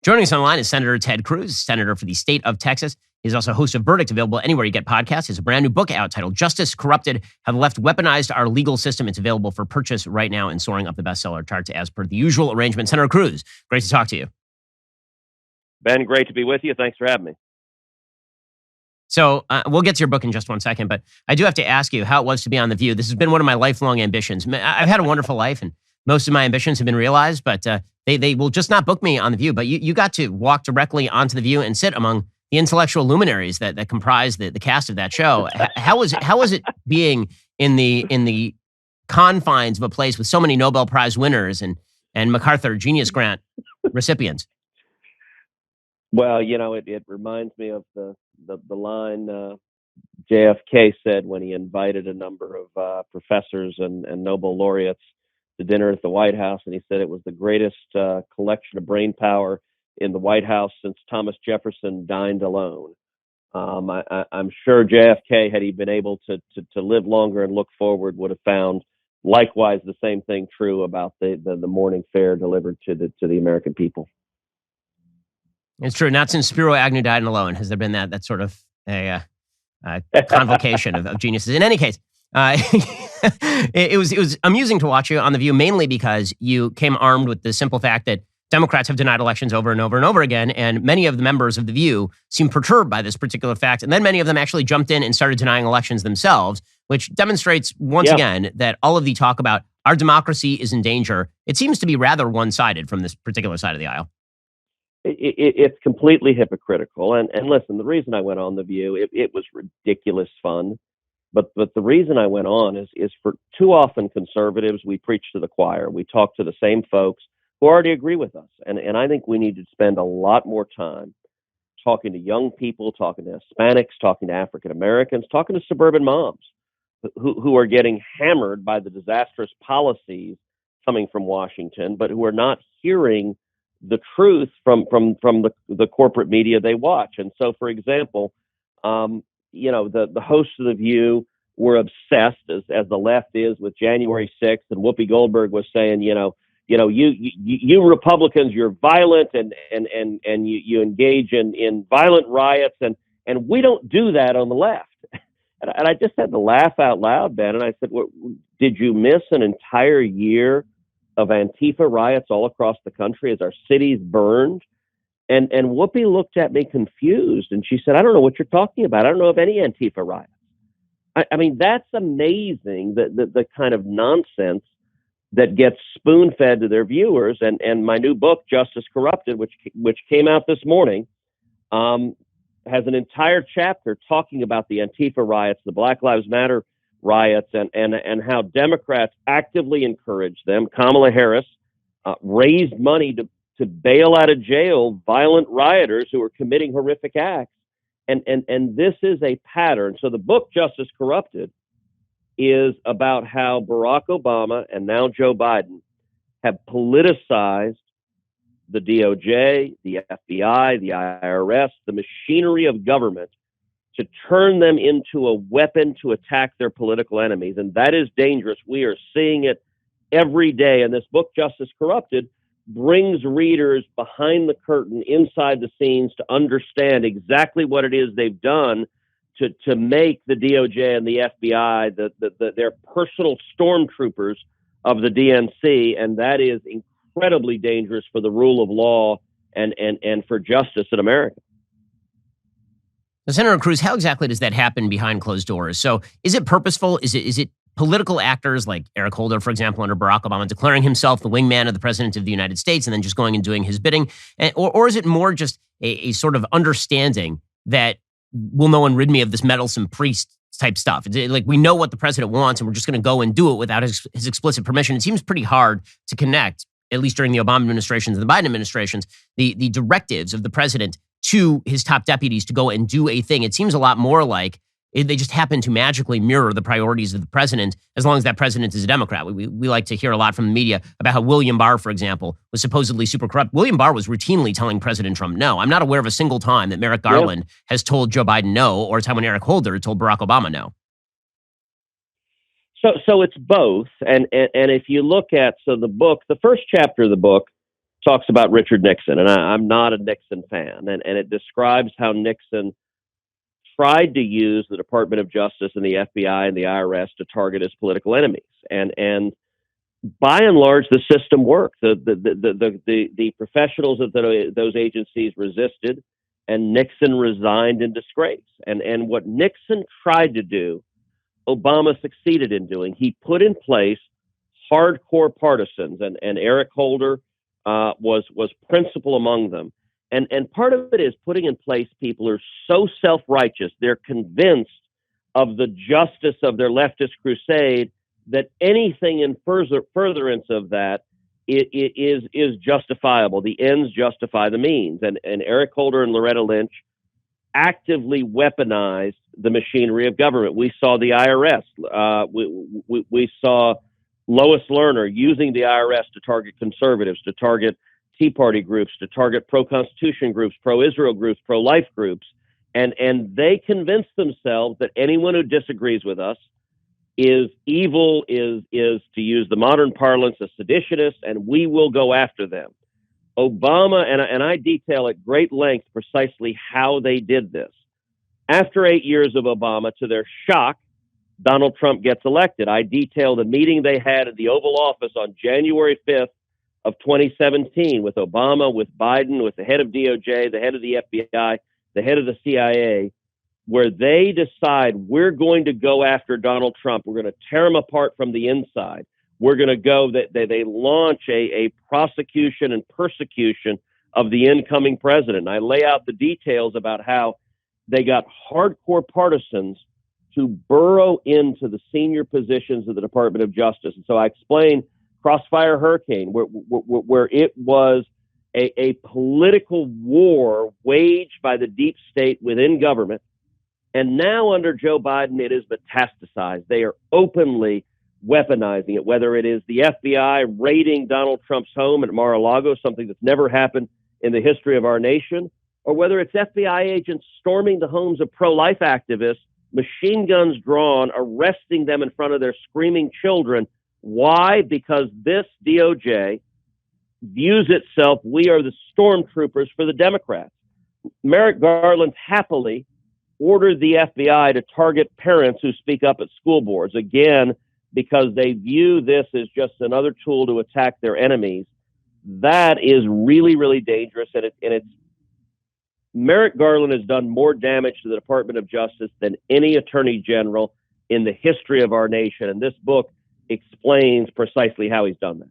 Joining us online is Senator Ted Cruz, Senator for the state of Texas. He's also host of Verdict, available anywhere you get podcasts. He has a brand new book out titled Justice Corrupted, How the Left Weaponized Our Legal System. It's available for purchase right now and soaring up the bestseller charts as per the usual arrangement. Senator Cruz, great to talk to you. Ben, great to be with you. Thanks for having me. So we'll get to your book in just 1 second, but I do have to ask you how it was to be on The View. This has been one of my lifelong ambitions. I've had a wonderful life, and most of my ambitions have been realized, but they will just not book me on The View. But you got to walk directly onto The View and sit among the intellectual luminaries that comprise the cast of that show. How was it being in the confines of a place with so many Nobel Prize winners and MacArthur Genius Grant recipients? Well, it reminds me of the line JFK said when he invited a number of professors and Nobel laureates to dinner at the White House, and he said it was the greatest collection of brain power in the White House since Thomas Jefferson dined alone. I'm sure JFK, had he been able to live longer and look forward, would have found likewise the same thing true about the morning fare delivered to the American people. It's true. Not since Spiro Agnew died alone has there been that sort of a convocation of geniuses. In any case, it was amusing to watch you on The View, mainly because you came armed with the simple fact that Democrats have denied elections over and over and over again, and many of the members of The View seem perturbed by this particular fact, and then many of them actually jumped in and started denying elections themselves, which demonstrates once again that all of the talk about our democracy is in danger, it seems to be rather one-sided from this particular side of the aisle. It's completely hypocritical. And listen, the reason I went on The View, it was ridiculous fun. But the reason I went on is for too often conservatives, we preach to the choir. We talk to the same folks who already agree with us. And I think we need to spend a lot more time talking to young people, talking to Hispanics, talking to African Americans, talking to suburban moms who are getting hammered by the disastrous policies coming from Washington, but who are not hearing the truth from the corporate media they watch. And so, for example, the hosts of The View were obsessed, as the left is, with January 6th, and Whoopi Goldberg was saying, you Republicans, you're violent and you engage in violent riots, and we don't do that on the left. And I just had to laugh out loud, Ben, and I said, did you miss an entire year of Antifa riots all across the country as our cities burned? And Whoopi looked at me confused, and she said, I don't know what you're talking about. I don't know of any Antifa riots. I mean, that's amazing, the kind of nonsense that gets spoon-fed to their viewers. And my new book, Justice Corrupted, which came out this morning, has an entire chapter talking about the Antifa riots, the Black Lives Matter riots, and how Democrats actively encouraged them. Kamala Harris raised money to bail out of jail violent rioters who are committing horrific acts. And this is a pattern. So the book, Justice Corrupted, is about how Barack Obama and now Joe Biden have politicized the DOJ, the FBI, the IRS, the machinery of government, to turn them into a weapon to attack their political enemies. And that is dangerous. We are seeing it every day. And this book, Justice Corrupted, brings readers behind the curtain, inside the scenes, to understand exactly what it is they've done to make the DOJ and the FBI their personal stormtroopers of the DNC. And that is incredibly dangerous for the rule of law and for justice in America. Now, Senator Cruz, how exactly does that happen behind closed doors? So is it purposeful? Is it political actors like Eric Holder, for example, under Barack Obama, declaring himself the wingman of the president of the United States and then just going and doing his bidding? Or is it more just a sort of understanding that, will no one rid me of this meddlesome priest type stuff? Like, we know what the president wants and we're just going to go and do it without his explicit permission. It seems pretty hard to connect, at least during the Obama administrations and the Biden administrations, the directives of the president to his top deputies to go and do a thing. It seems a lot more like they just happen to magically mirror the priorities of the president, as long as that president is a Democrat. We like to hear a lot from the media about how William Barr, for example, was supposedly super corrupt. William Barr was routinely telling President Trump no. I'm not aware of a single time that Merrick Garland has told Joe Biden no, or a time when Eric Holder told Barack Obama no. So it's both. And if you look at, the book, the first chapter of the book talks about Richard Nixon, and I'm not a Nixon fan, and it describes how Nixon tried to use the Department of Justice and the FBI and the IRS to target his political enemies, and by and large, the system worked. The professionals of those agencies resisted, and Nixon resigned in disgrace. And what Nixon tried to do, Obama succeeded in doing. He put in place hardcore partisans, and Eric Holder was principal among them. And part of it is putting in place people who are so self-righteous, they're convinced of the justice of their leftist crusade, that anything in furtherance of that is justifiable. The ends justify the means. And Eric Holder and Loretta Lynch actively weaponized the machinery of government. We saw the IRS. We saw Lois Lerner using the IRS to target conservatives, to target Tea Party groups, to target pro-Constitution groups, pro-Israel groups, pro-life groups. And they convinced themselves that anyone who disagrees with us is evil, is to use the modern parlance, a seditionist, and we will go after them. Obama, and I detail at great length precisely how they did this. After 8 years of Obama, to their shock, Donald Trump gets elected. I detail the meeting they had at the Oval Office on January 5th of 2017 with Obama, with Biden, with the head of DOJ, the head of the FBI, the head of the CIA, where they decide we're going to go after Donald Trump. We're going to tear him apart from the inside. We're going to go, they launch a prosecution and persecution of the incoming president. And I lay out the details about how they got hardcore partisans to burrow into the senior positions of the Department of Justice. And so I explain Crossfire Hurricane, where it was a political war waged by the deep state within government. And now under Joe Biden, it is metastasized. They are openly weaponizing it, whether it is the FBI raiding Donald Trump's home at Mar-a-Lago, something that's never happened in the history of our nation, or whether it's FBI agents storming the homes of pro-life activists, machine guns drawn, arresting them in front of their screaming children. Why? Because this DOJ views itself, we are the stormtroopers for the Democrats. Merrick Garland happily ordered the FBI to target parents who speak up at school boards, again, because they view this as just another tool to attack their enemies. That is really, really dangerous. And it's Merrick Garland has done more damage to the Department of Justice than any attorney general in the history of our nation. And this book explains precisely how he's done that.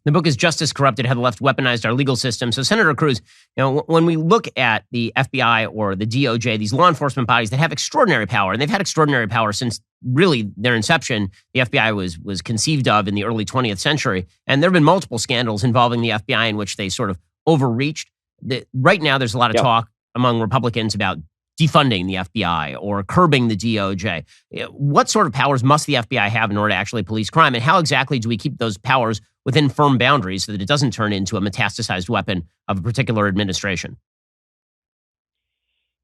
The book is Justice Corrupted, How the Left Weaponized Our Legal System. So, Senator Cruz, when we look at the FBI or the DOJ, these law enforcement bodies that have extraordinary power, and they've had extraordinary power since really their inception, the FBI was conceived of in the early 20th century. And there have been multiple scandals involving the FBI in which they sort of overreached. Right now, there's a lot of talk among Republicans about defunding the FBI or curbing the DOJ. What sort of powers must the FBI have in order to actually police crime? And how exactly do we keep those powers within firm boundaries so that it doesn't turn into a metastasized weapon of a particular administration?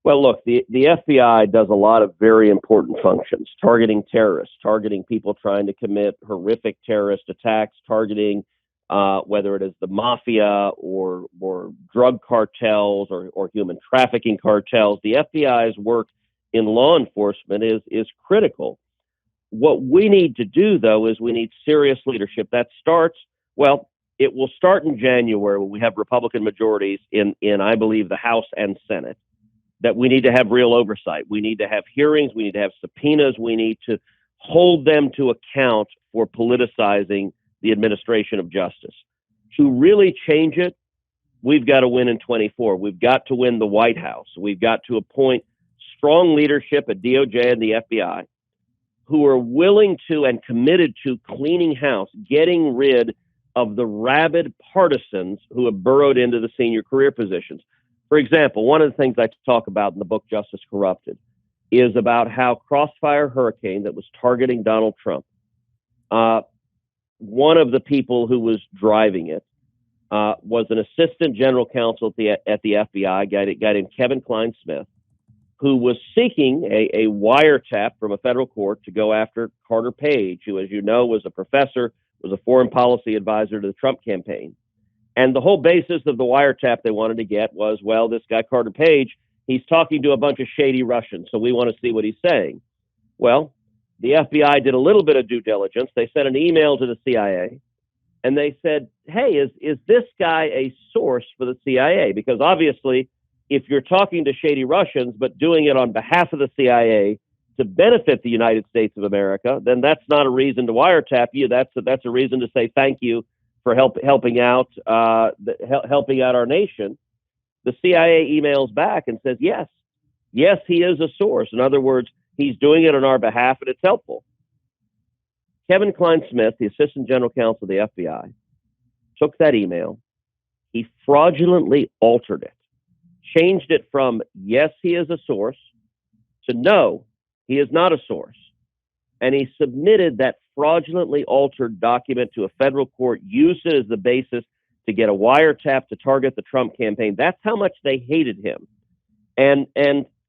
Well, look, the FBI does a lot of very important functions, targeting terrorists, targeting people trying to commit horrific terrorist attacks, targeting whether it is the mafia or drug cartels or human trafficking cartels. The FBI's work in law enforcement is critical. What we need to do, though, is we need serious leadership. That starts, well, it will start in January when we have Republican majorities in I believe, the House and Senate, that we need to have real oversight. We need to have hearings. We need to have subpoenas. We need to hold them to account for politicizing the administration of justice. To really change it, we've got to win in 24. We've got to win the White House. We've got to appoint strong leadership at DOJ and the FBI who are willing to and committed to cleaning house, getting rid of the rabid partisans who have burrowed into the senior career positions. For example, one of the things I talk about in the book, Justice Corrupted, is about how Crossfire Hurricane that was targeting Donald Trump, one of the people who was driving it was an assistant general counsel at the FBI, a guy named Kevin Klein-Smith, who was seeking a wiretap from a federal court to go after Carter Page, who, as you know, was a professor, was a foreign policy advisor to the Trump campaign. And the whole basis of the wiretap they wanted to get was, well, this guy Carter Page, he's talking to a bunch of shady Russians, so we want to see what he's saying. Well, the FBI did a little bit of due diligence. They sent an email to the CIA, and they said, hey, is this guy a source for the CIA? Because obviously, if you're talking to shady Russians, but doing it on behalf of the CIA to benefit the United States of America, then that's not a reason to wiretap you. That's a reason to say thank you for helping out our nation. The CIA emails back and says, yes, he is a source. In other words, he's doing it on our behalf, and it's helpful. Kevin Klein-Smith, the Assistant General Counsel of the FBI, took that email. He fraudulently altered it, changed it from yes, he is a source to no, he is not a source. And he submitted that fraudulently altered document to a federal court, used it as the basis to get a wiretap to target the Trump campaign. That's how much they hated him. And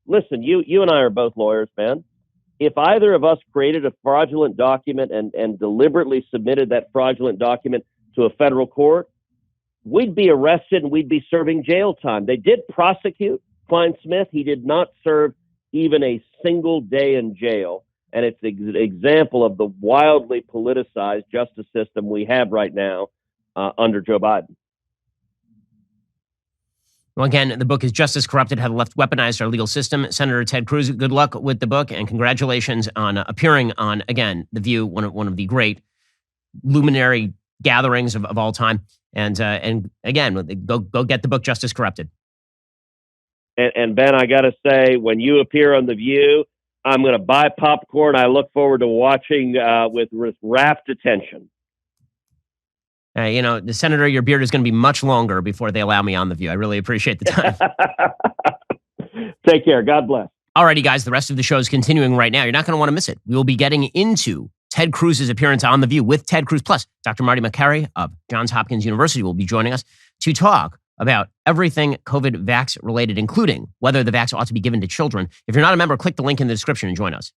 listen, you and I are both lawyers, man. If either of us created a fraudulent document and deliberately submitted that fraudulent document to a federal court, we'd be arrested and we'd be serving jail time. They did prosecute Klein-Smith. He did not serve even a single day in jail. And it's an example of the wildly politicized justice system we have right now under Joe Biden. Well, again, the book is Justice Corrupted, How the Left Weaponized Our Legal System. Senator Ted Cruz, good luck with the book, and congratulations on appearing on, again, The View, one of the great luminary gatherings of all time. And again, go get the book Justice Corrupted. And Ben, I got to say, when you appear on The View, I'm going to buy popcorn. I look forward to watching with rapt attention. The Senator, your beard is going to be much longer before they allow me on The View. I really appreciate the time. Take care. God bless. Alrighty, guys, the rest of the show is continuing right now. You're not going to want to miss it. We will be getting into Ted Cruz's appearance on The View with Ted Cruz. Plus, Dr. Marty Makary of Johns Hopkins University will be joining us to talk about everything COVID vax related, including whether the vax ought to be given to children. If you're not a member, click the link in the description and join us.